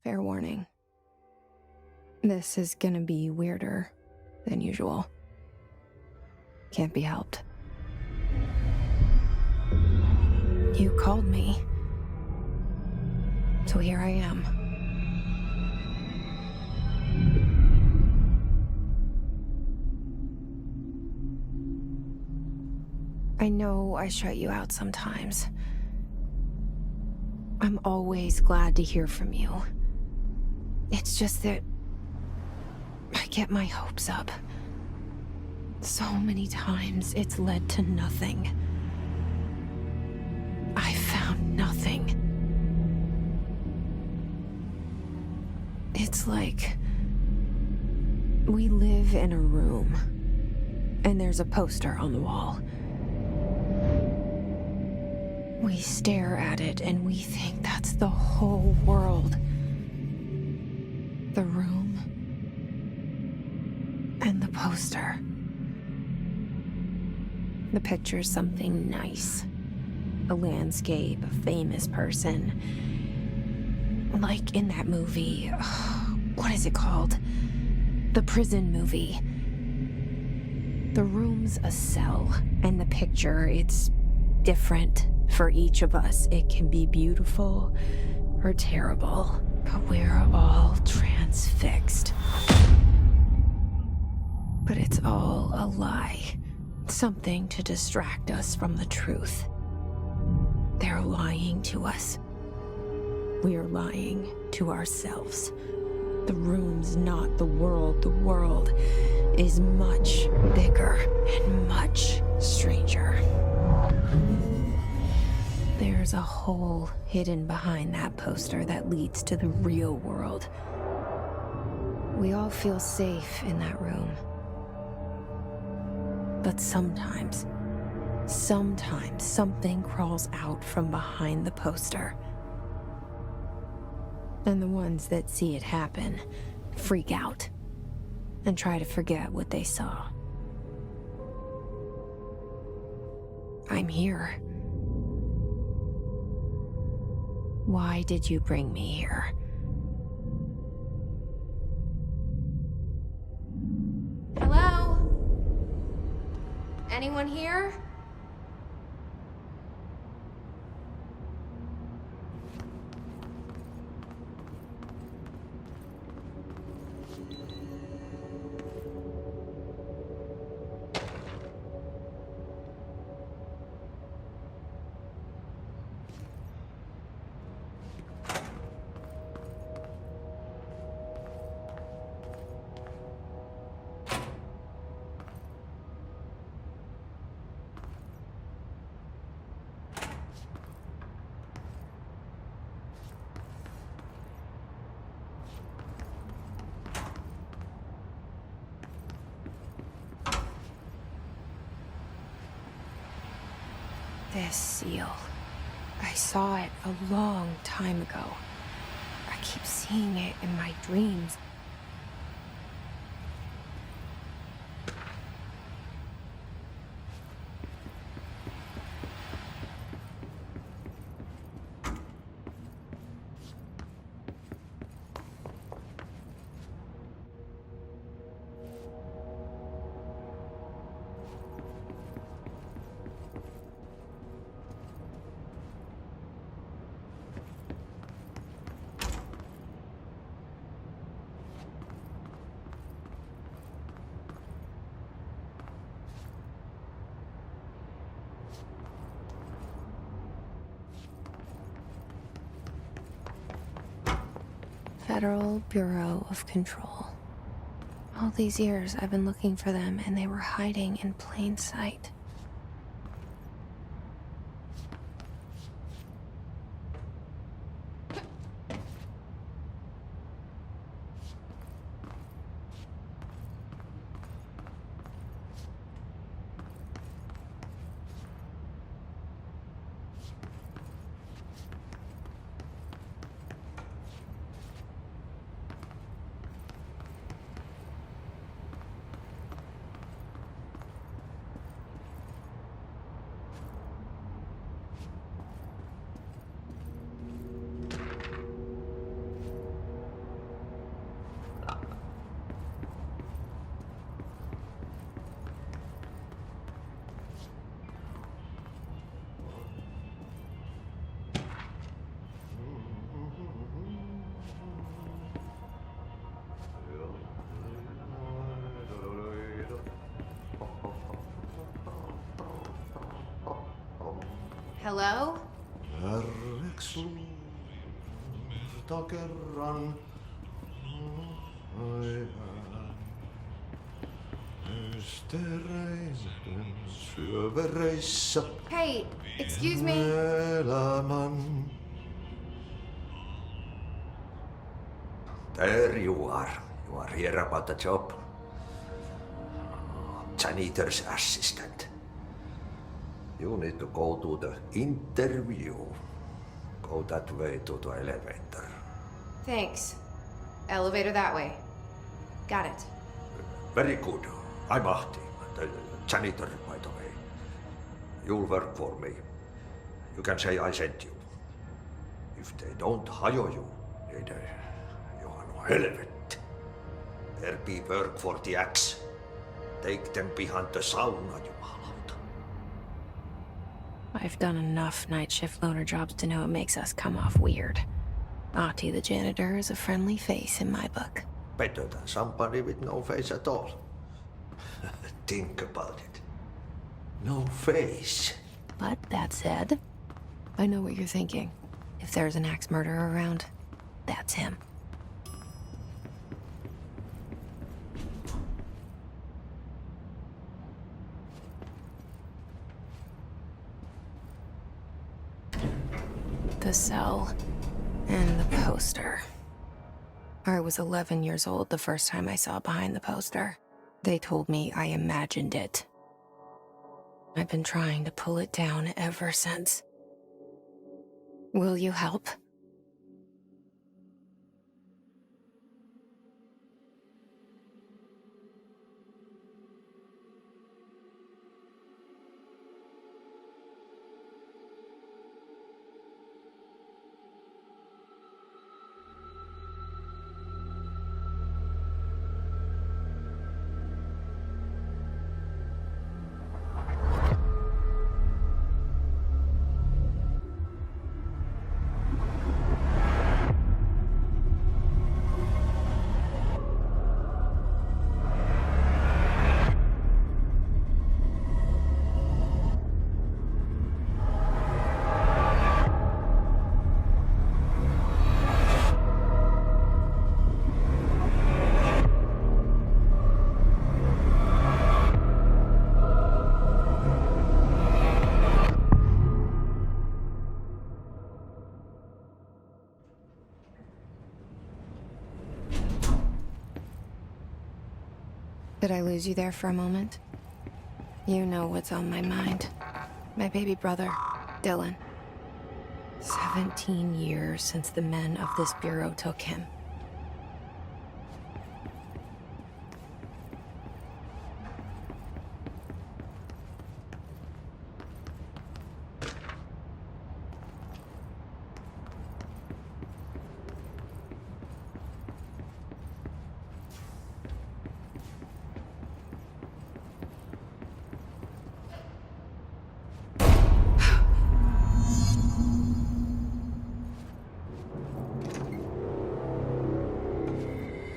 Fair warning. This is gonna be weirder than usual. Can't be helped. You called me. So here I am. I know I shut you out sometimes. I'm always glad to hear from you. It's just that I get my hopes up. So many times it's led to nothing. I found nothing. It's like we live in a room and there's a poster on the wall. We stare at it and we think that's the whole world. The room and the poster. The picture's something nice. A landscape, a famous person. Like in that movie, what is it called? The prison movie. The room's a cell, and the picture, it's different for each of us. It can be beautiful or terrible, but we're all transfixed. But it's all a lie. Something to distract us from the truth. They're lying to us. We're lying to ourselves. The room's not the world. The world is much bigger and much stranger. There's a hole hidden behind that poster that leads to the real world. We all feel safe in that room. But sometimes something crawls out from behind the poster. And the ones that see it happen freak out and try to forget what they saw. I'm here. Why did you bring me here? Hello? Anyone here? This seal. I saw it a long time ago. I keep seeing it in my dreams. Federal Bureau of Control. All these years I've been looking for them and they were hiding in plain sight. Hello? Hey, excuse me? There you are. You are here about the job. Janitor's assistant. You need to go to the interview. Go that way to the elevator. Thanks. Elevator that way. Got it. Very good. I'm Ahti, the janitor, by the way. You'll work for me. You can say I sent you. If they don't hire you, then you are no helvet. There be work for the axe. Take them behind the sauna, jumalauta. I've done enough night shift loner jobs to know it makes us come off weird. Ahti the janitor is a friendly face in my book. Better than somebody with no face at all. Think about it. No face. But that said, I know what you're thinking. If there's an axe murderer around, that's him. The cell and the poster. I was 11 years old the first time I saw behind the poster. They told me I imagined it. I've been trying to pull it down ever since. Will you help? Did I lose you there for a moment? You know what's on my mind. My baby brother, Dylan. 17 years since the men of this bureau took him.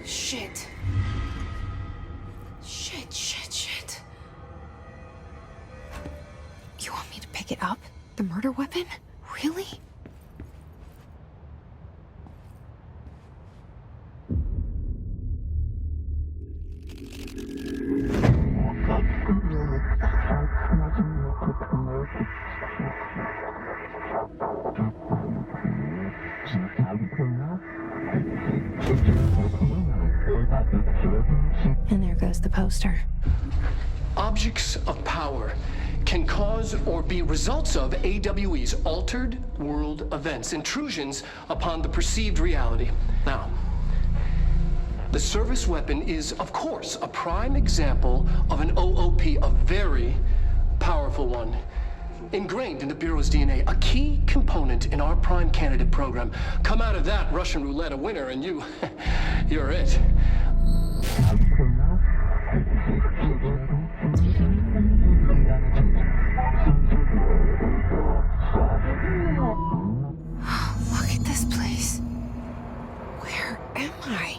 Shit. Shit. You want me to pick it up? The murder weapon? Really? And there goes the poster. Objects of power can cause or be results of AWE's altered world events, intrusions upon the perceived reality. Now, the service weapon is, of course, a prime example of an OOP, a very powerful one. Ingrained in the Bureau's DNA, a key component in our prime candidate program. Come out of that Russian roulette a winner and you're it. Look at this place. Where am I?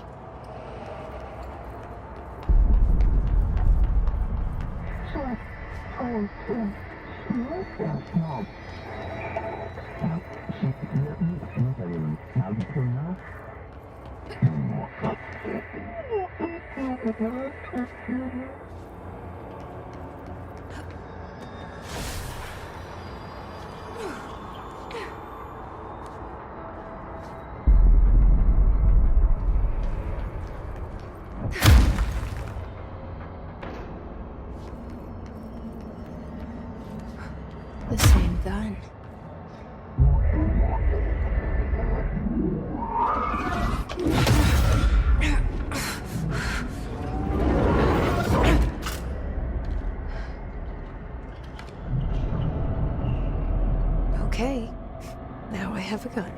The same gun. Okay, now I have a gun.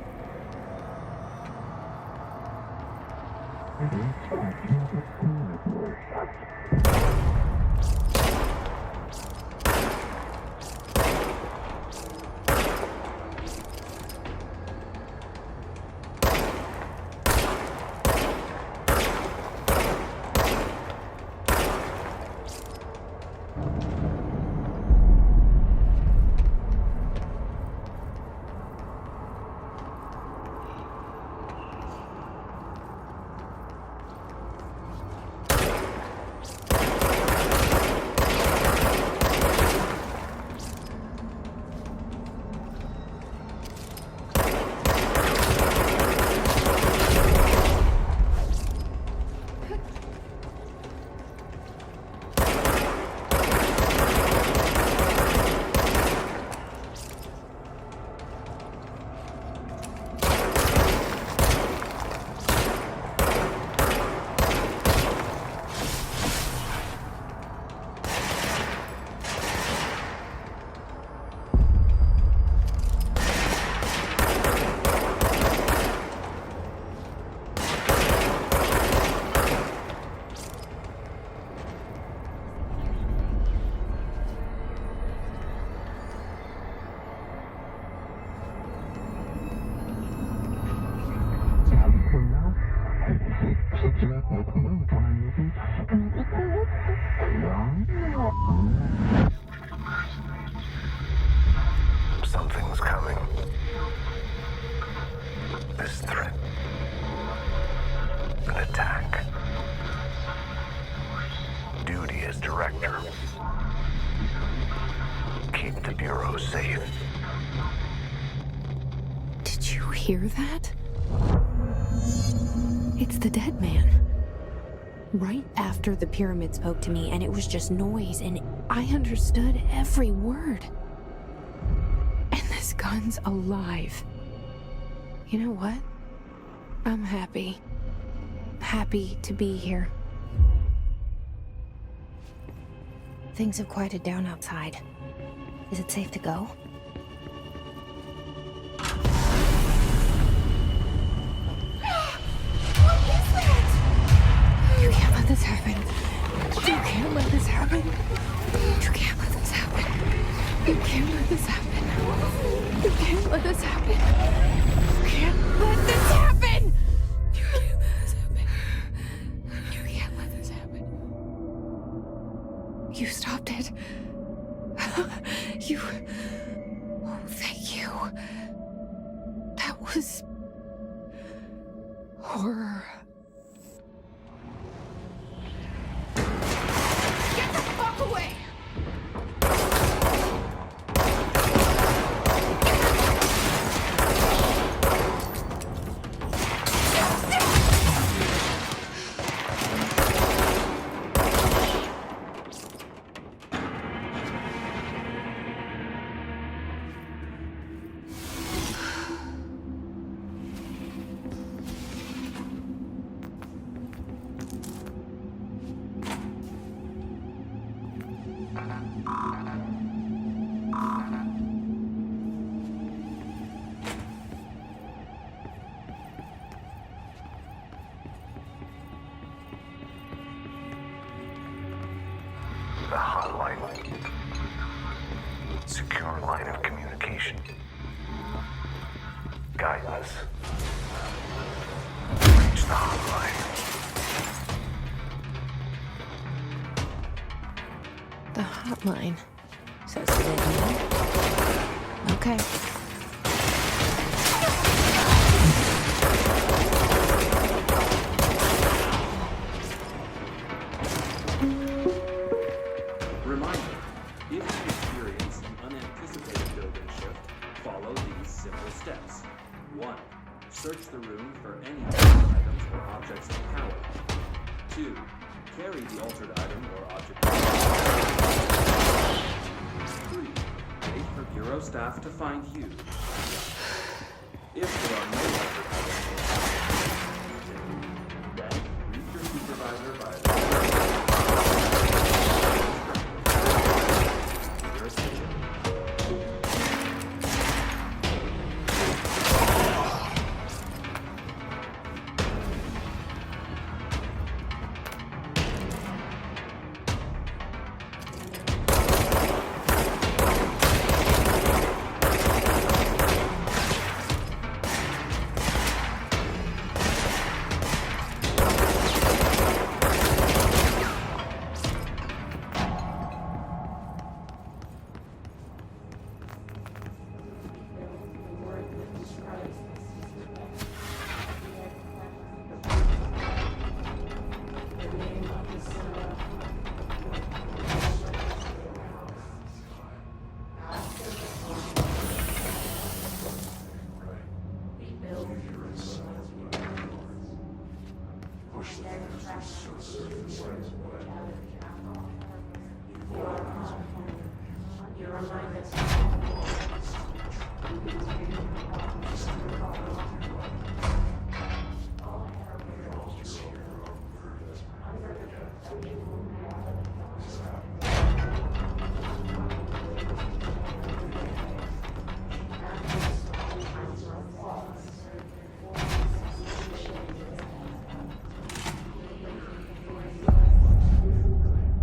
Something's coming. This threat. An attack. Duty as director. Keep the Bureau safe. Did you hear that? It's the dead man. Right after the pyramid spoke to me, and it was just noise, and I understood every word. And this gun's alive. You know what? I'm happy. Happy to be here. Things have quieted down outside. Is it safe to go? You can't let this happen. You can't let this happen. You can't let this happen. You can't let this happen. You can't let this happen. You can't let this happen. You can't let this happen. You can't let this happen. You stopped it. You... Oh, thank you. That was... horror. Get the fuck away! The hotline. Secure line of communication. Guidance. Reach the hotline. The hotline. Says the dead man. Okay. 2. Carry the altered item or object. 3. Wait for Bureau staff to find you. If there are no altered items or objects, then greet your supervisor by your station.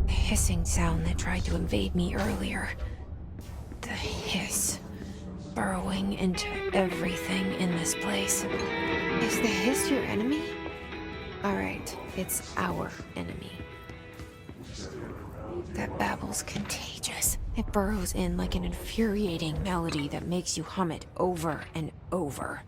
Hissing sound that tried to invade me earlier. The hiss. Burrowing into everything in this place. Is the hiss your enemy? Alright, it's our enemy. That babble's contagious. It burrows in like an infuriating melody that makes you hum it over and over.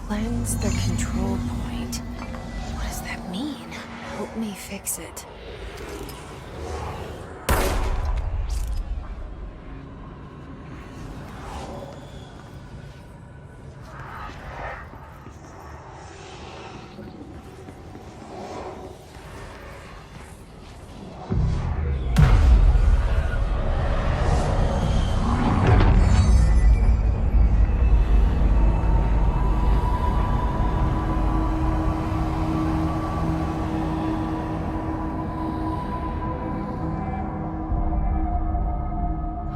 Cleanse the control point. What does that mean? Help me fix it.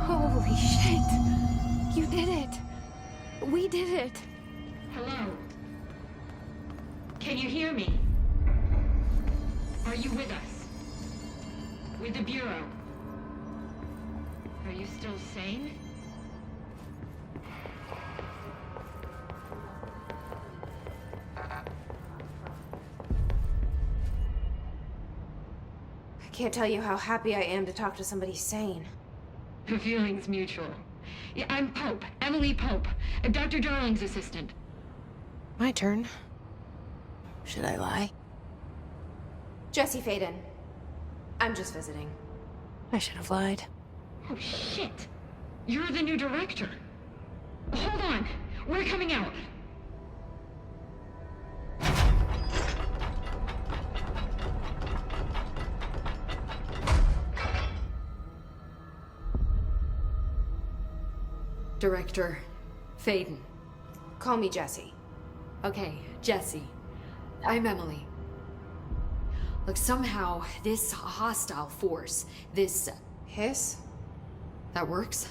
Holy shit! You did it! We did it! Hello? Can you hear me? Are you with us? With the Bureau? Are you still sane? I can't tell you how happy I am to talk to somebody sane. The feeling's mutual. Yeah, I'm Pope. Emily Pope. Dr. Darling's assistant. My turn. Should I lie? Jesse Faden. I'm just visiting. I should have lied. Oh, shit. You're the new director. We're coming out. Director Faden. Call me Jessie. Okay, Jessie. I'm Emily. Look, somehow this hostile force, this... Hiss? that works?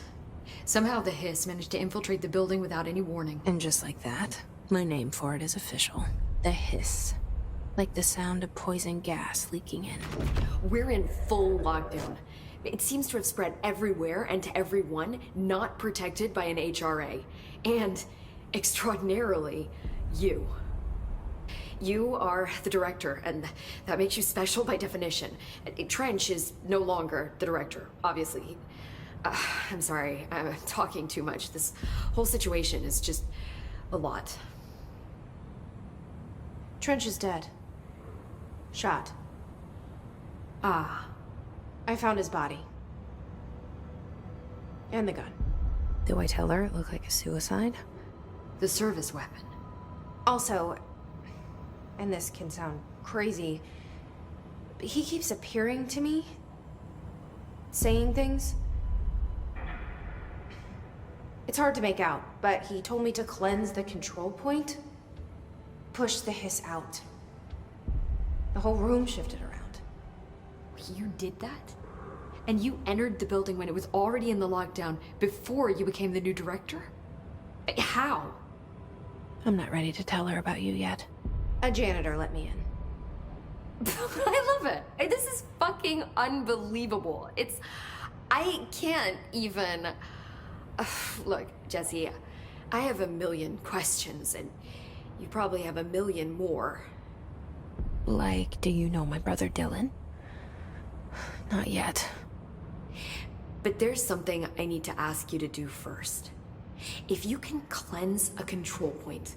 Somehow the hiss managed to infiltrate the building without any warning. And just like that, my name for it is official. The hiss. Like the sound of poison gas leaking in. We're in full lockdown. It seems to have spread everywhere and to everyone not protected by an HRA. And, extraordinarily, you. You are the director, and that makes you special by definition. Trench is no longer the director, obviously. I'm sorry, I'm talking too much. This whole situation is just a lot. Trench is dead. Shot. Ah. I found his body. And the gun. Do I tell her it looked like a suicide? The service weapon. Also, and this can sound crazy, but he keeps appearing to me, saying things. It's hard to make out, but he told me to cleanse the control point, push the hiss out. The whole room shifted around. You did that? And you entered the building when it was already in the lockdown before you became the new director? How? I'm not ready to tell her about you yet. A janitor let me in. I love it. This is fucking unbelievable. I can't even... Look, Jessie, I have a million questions, and you probably have a million more. Like, do you know my brother Dylan? Not yet. But there's something I need to ask you to do first. If you can cleanse a control point,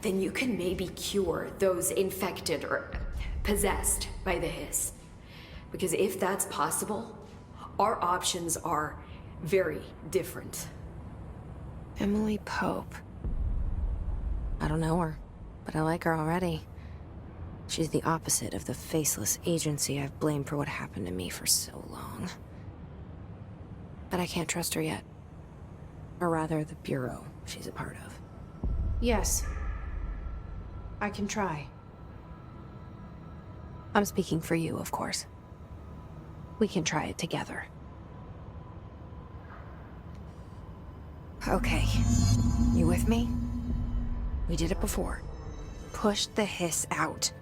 then you can maybe cure those infected or possessed by the hiss. Because if that's possible, our options are very different. Emily Pope. I don't know her, but I like her already. She's the opposite of the faceless agency I've blamed for what happened to me for so long. But I can't trust her yet. Or rather, the bureau she's a part of. Yes. I can try. I'm speaking for you, of course. We can try it together. Okay. You with me? We did it before. Push the hiss out.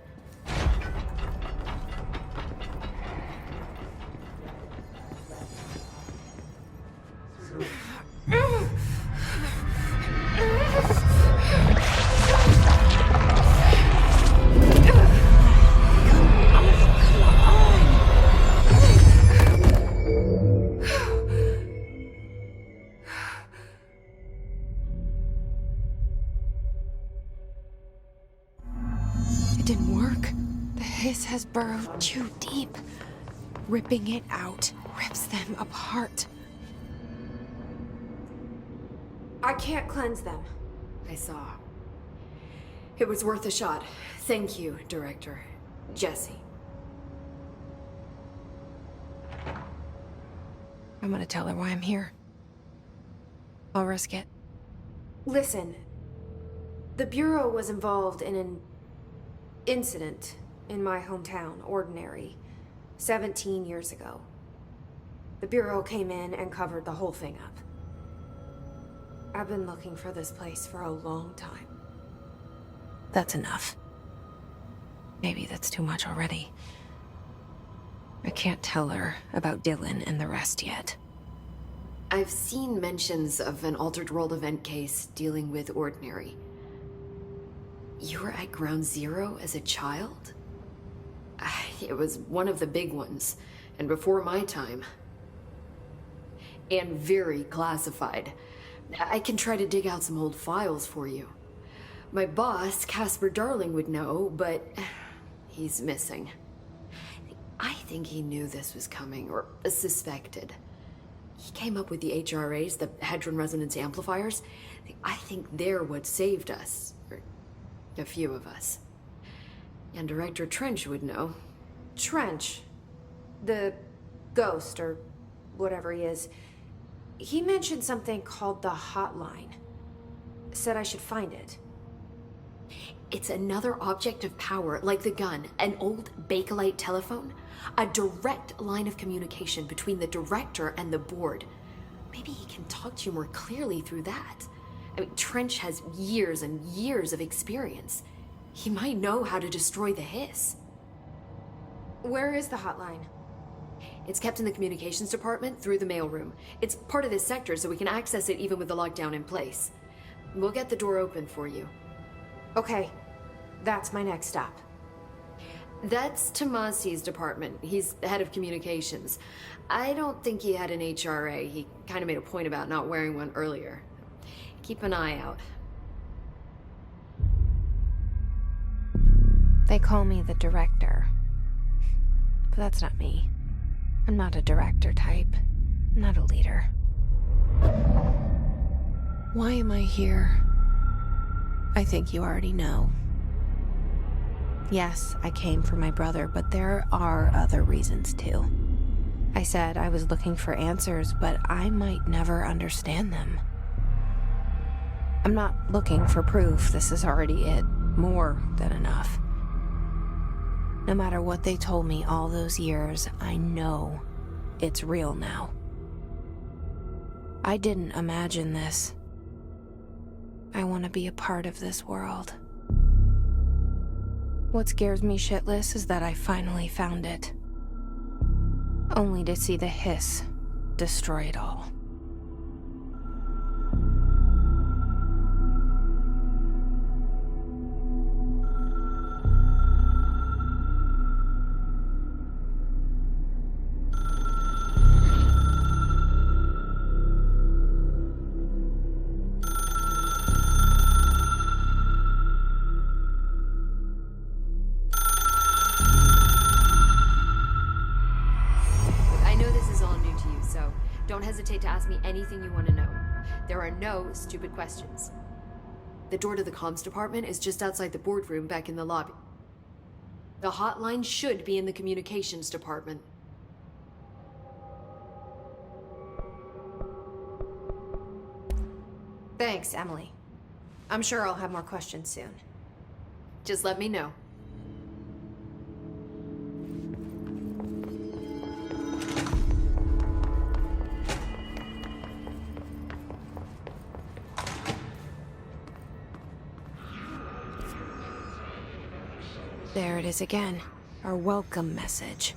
It didn't work. The hiss has burrowed too deep. Ripping it out rips them apart. I can't cleanse them. I saw. It was worth a shot. Thank you, Director. Jessie. I'm gonna tell her why I'm here. I'll risk it. Listen, the Bureau was involved in an incident in my hometown, Ordinary, 17 years ago. The Bureau came in and covered the whole thing up. I've been looking for this place for a long time. That's enough. Maybe that's too much already. I can't tell her about Dylan and the rest yet. I've seen mentions of an Altered World event case dealing with Ordinary. You were at Ground Zero as a child? It was one of the big ones, and before my time. And very classified. I can try to dig out some old files for you. My boss, Casper Darling, would know, but he's missing. I think he knew this was coming, or suspected. He came up with the HRAs, the Hadron Resonance Amplifiers. I think they're what saved us. Or a few of us. And Director Trench would know. Trench. The ghost, or whatever he is. He mentioned something called the hotline. Said I should find it. It's another object of power, like the gun, an old Bakelite telephone. A direct line of communication between the director and the board. Maybe he can talk to you more clearly through that. I mean, Trench has years and years of experience. He might know how to destroy the hiss. Where is the hotline? It's kept in the communications department through the mailroom. It's part of this sector, so we can access it even with the lockdown in place. We'll get the door open for you. Okay, that's my next stop. That's Tomasi's department. He's the head of communications. I don't think he had an HRA. He kind of made a point about not wearing one earlier. Keep an eye out. They call me the director. But that's not me. I'm not a director type. I'm not a leader. Why am I here? I think you already know. Yes, I came for my brother, but there are other reasons too. I said I was looking for answers, but I might never understand them. I'm not looking for proof. This is already it. More than enough. No matter what they told me all those years, I know it's real now. I didn't imagine this. I want to be a part of this world. What scares me shitless is that I finally found it. Only to see the hiss destroy it all. Don't hesitate to ask me anything you want to know. There are no stupid questions. The door to the comms department is just outside the boardroom back in the lobby. The hotline should be in the communications department. Thanks, Emily. I'm sure I'll have more questions soon. Just let me know. There it is again. Our welcome message.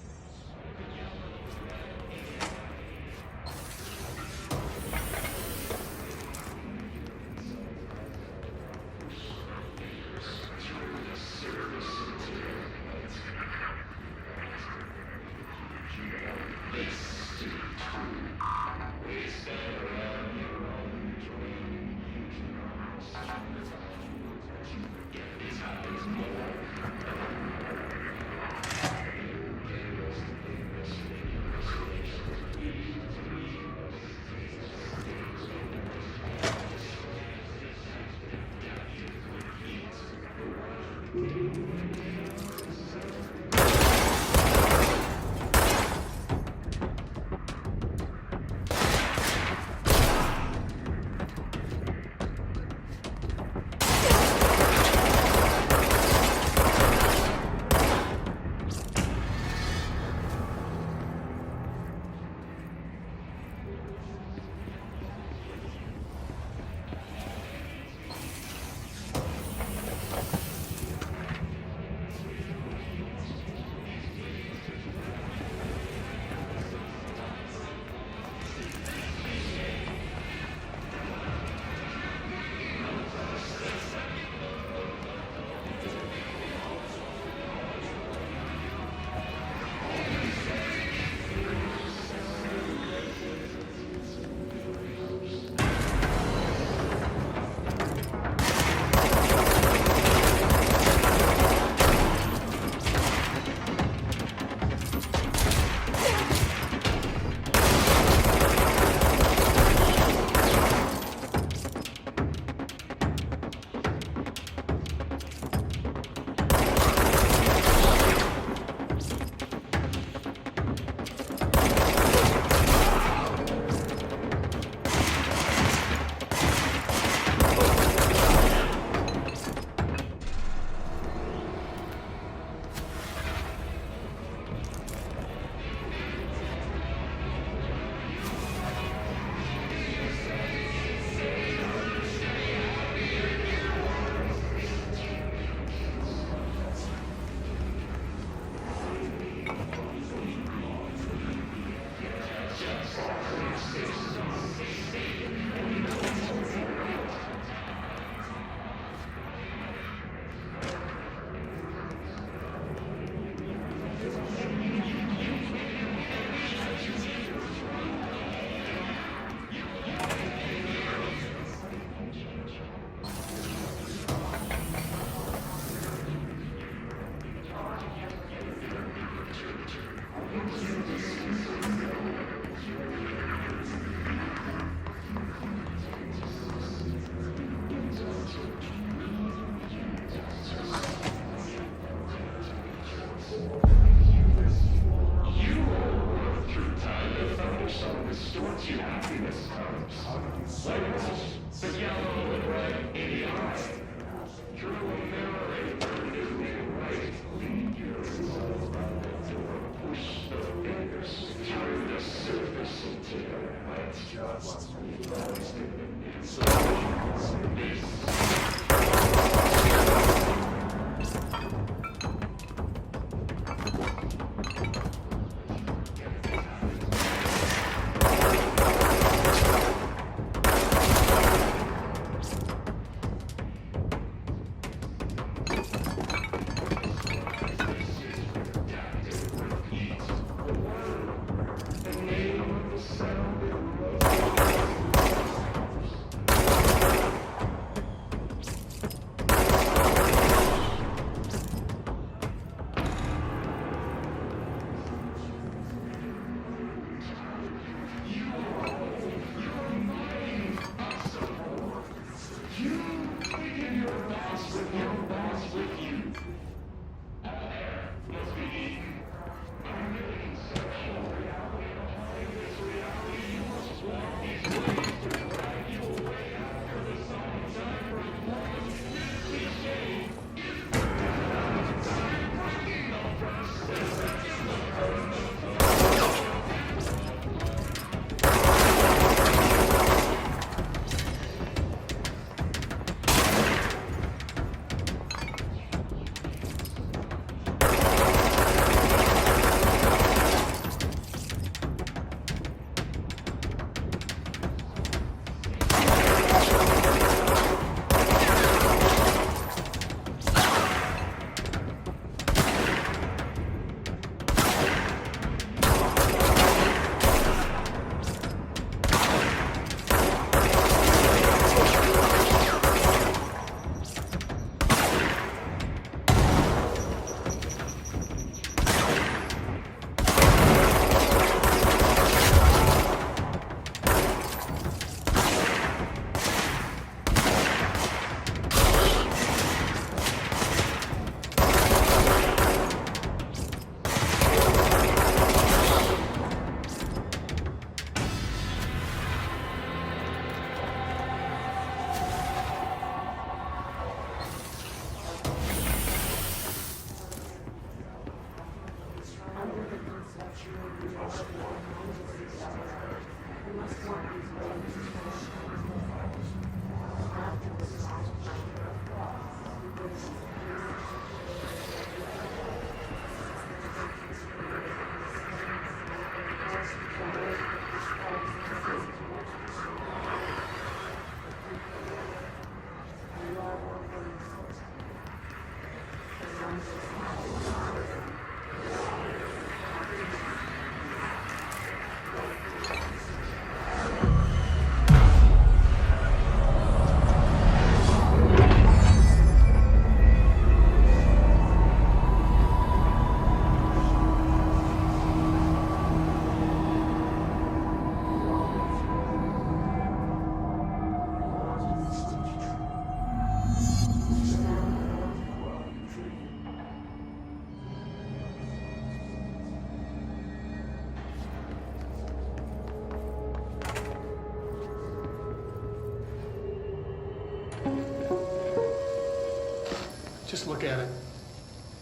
Just look at it.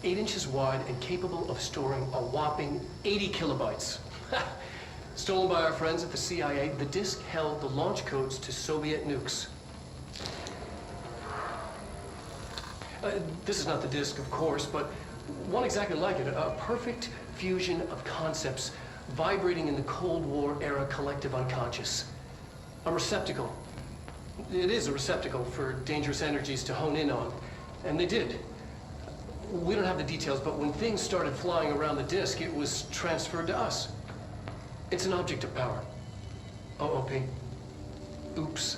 8 inches wide and capable of storing a whopping 80 kilobytes. Stolen by our friends at the CIA, the disk held the launch codes to Soviet nukes. This is not the disk, of course, but one exactly like it. A perfect fusion of concepts vibrating in the Cold War era collective unconscious. A receptacle. It is a receptacle for dangerous energies to hone in on. And they did. We don't have the details, but when things started flying around the disk, it was transferred to us. It's an object of power. OOP. Oops.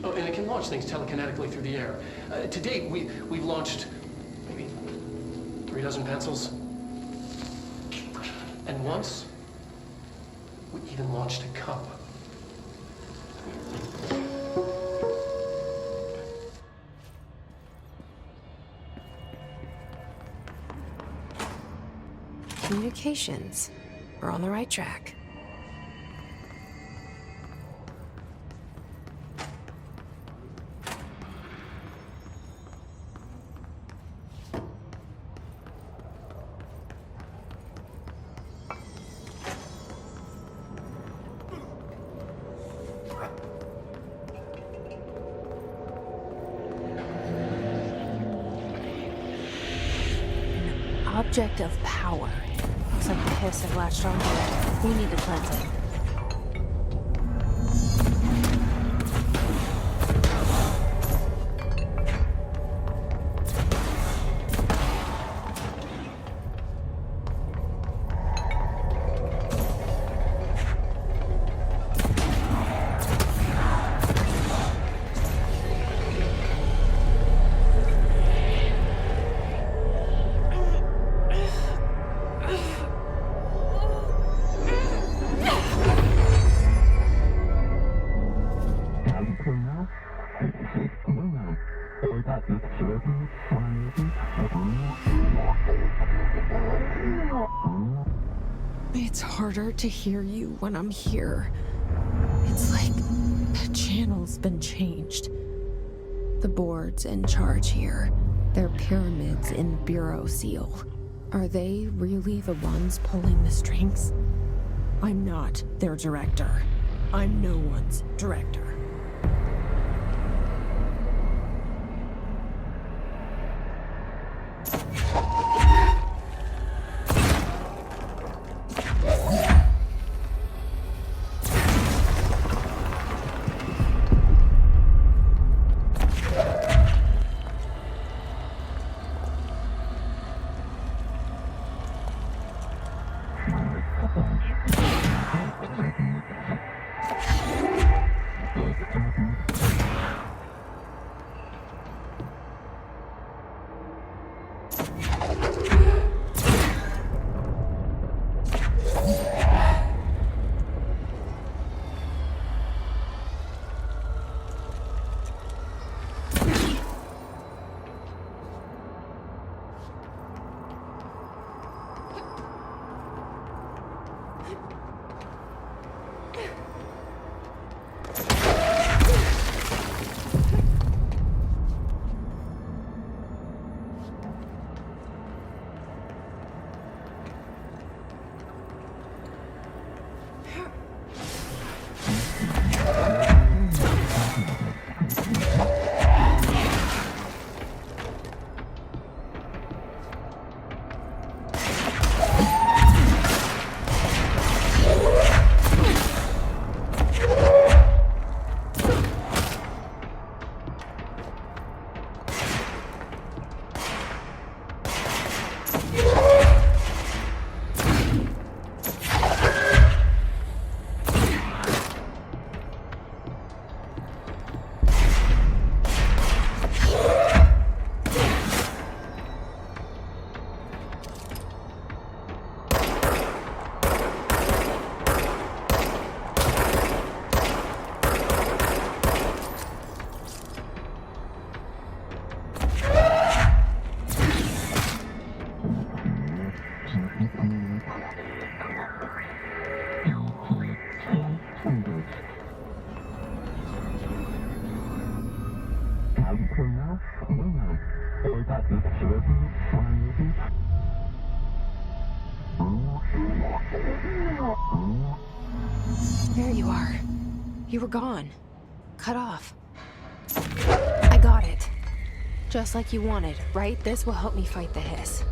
Oh, and it can launch things telekinetically through the air. To date, we've launched maybe 3 dozen pencils. And once, we even launched a cup. Communications. We're on the right track. Object of power. Looks like the hiss have latched onto it. We need to cleanse it. It's harder to hear you when I'm here. It's like the channel's been changed. The board's in charge here. They're pyramids in Bureau seal. Are they really the ones pulling the strings? I'm not their director. I'm no one's director. There you are. You were gone. Cut off. I got it. Just like you wanted, right? This will help me fight the hiss.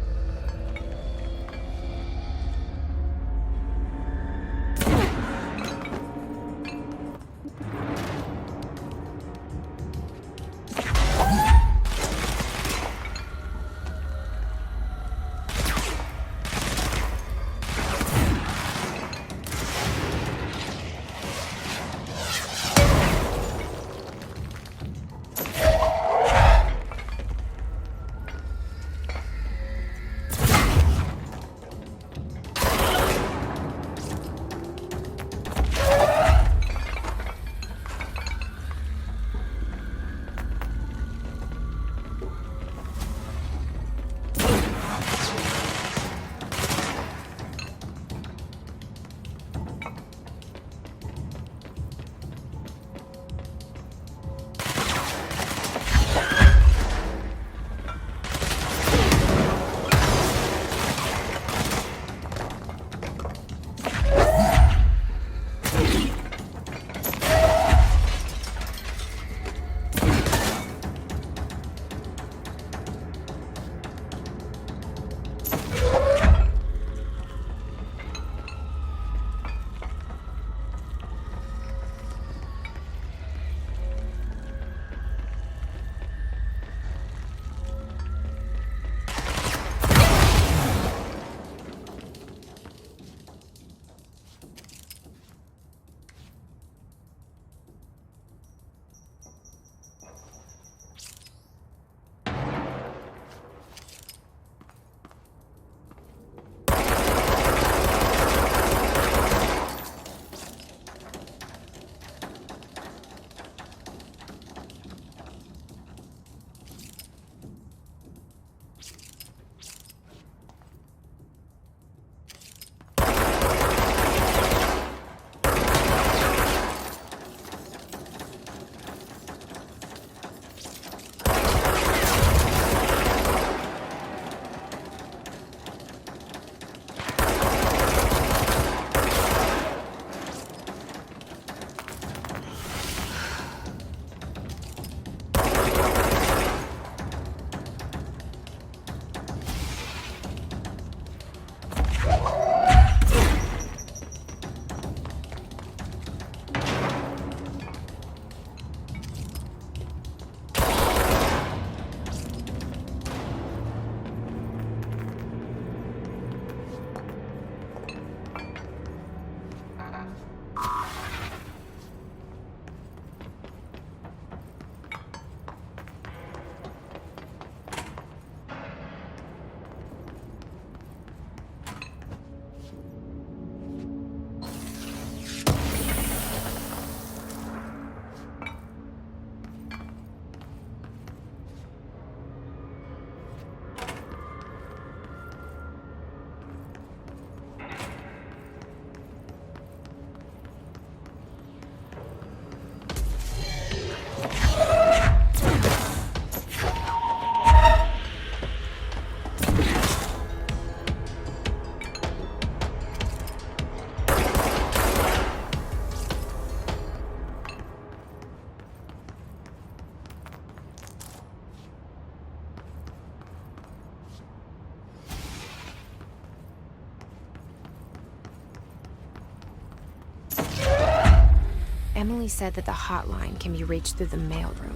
Emily said that the hotline can be reached through the mailroom.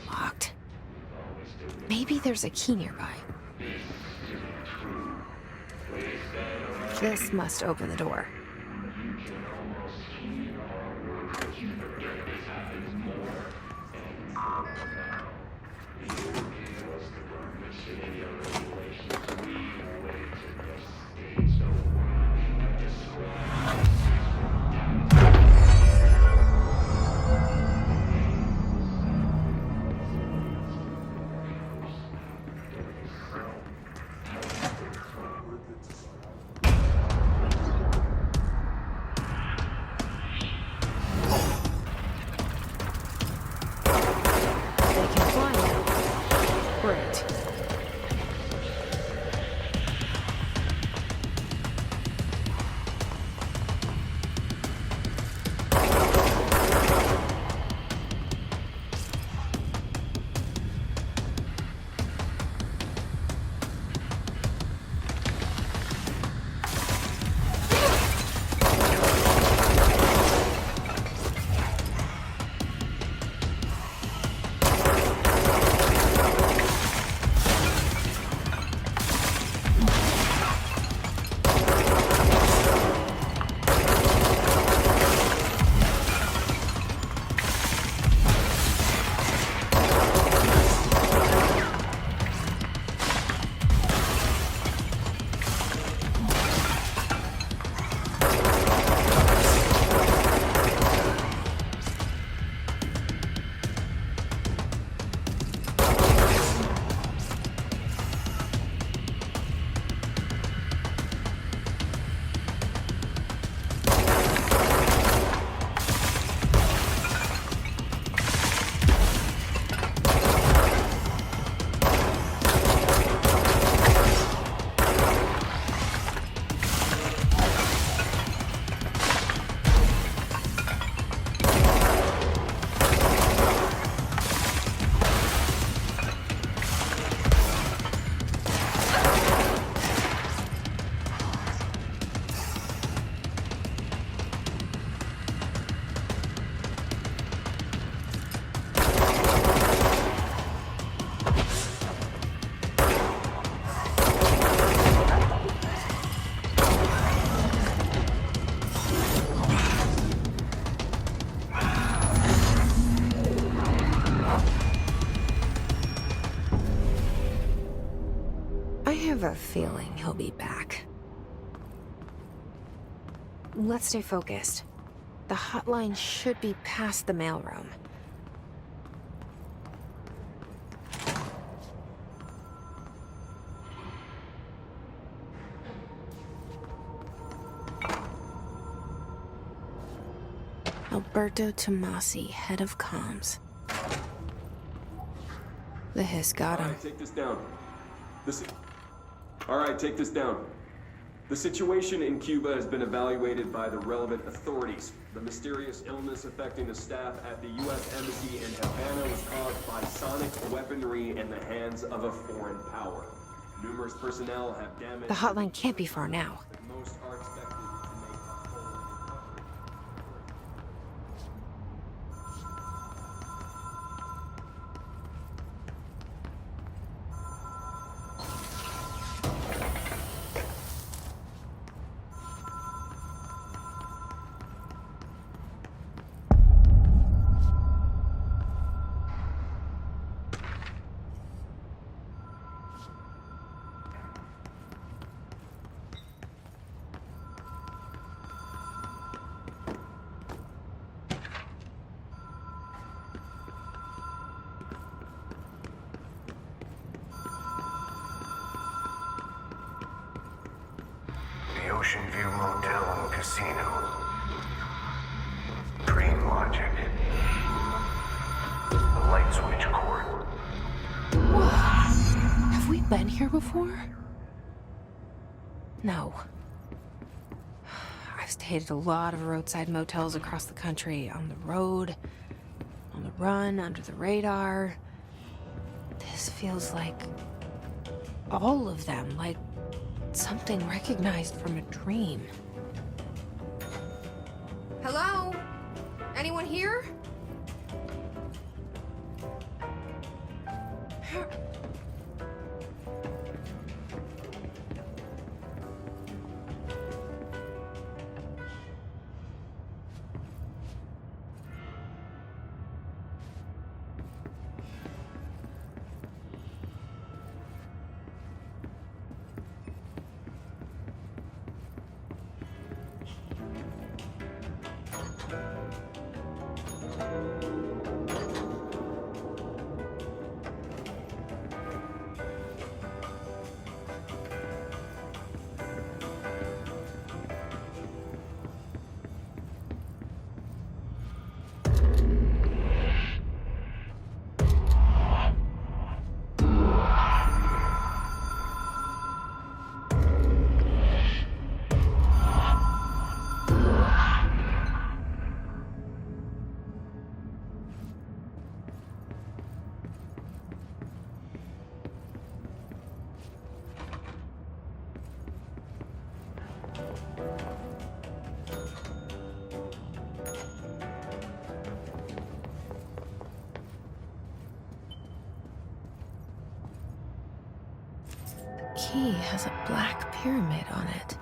Locked. Maybe there's a key nearby. This must open the door. a feeling he'll be back. Let's stay focused. The hotline should be past the mailroom. Alberto Tomasi, head of comms. The hiss got him. Alright, take this down. Alright, take this down. The situation in Cuba has been evaluated by the relevant authorities. The mysterious illness affecting the staff at the U.S. Embassy in Havana was caused by sonic weaponry in the hands of a foreign power. Numerous personnel have damaged... The hotline can't be far now. Most are expected to make a full recovery. The Ocean View Motel and Casino. Dream Logic. The Light Switch Court. Have we been here before? No. I've stayed at a lot of roadside motels across the country, on the road, on the run, under the radar. This feels like all of them, like something recognized from a dream. Hello? Anyone here? Key has a black pyramid on it.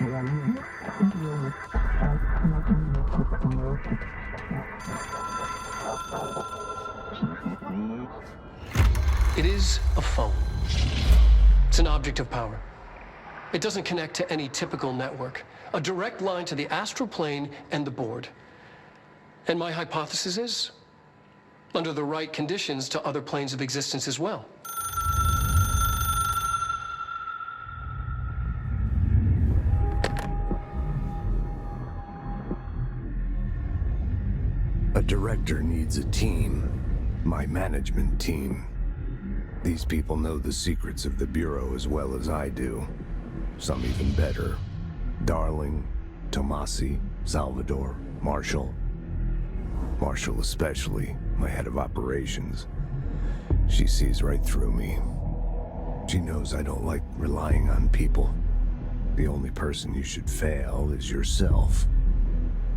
It is a phone. It's an object of power. It doesn't connect to any typical network. A direct line to the astral plane and the board. And my hypothesis is, under the right conditions, to other planes of existence as well. A director needs a team. My management team. These people know the secrets of the Bureau as well as I do. Some even better. Darling, Tomasi, Salvador, Marshall. Marshall especially, my head of operations. She sees right through me. She knows I don't like relying on people. The only person you should fail is yourself.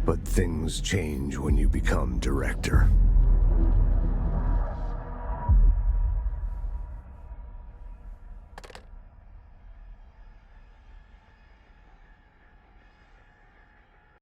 But things change when you become director.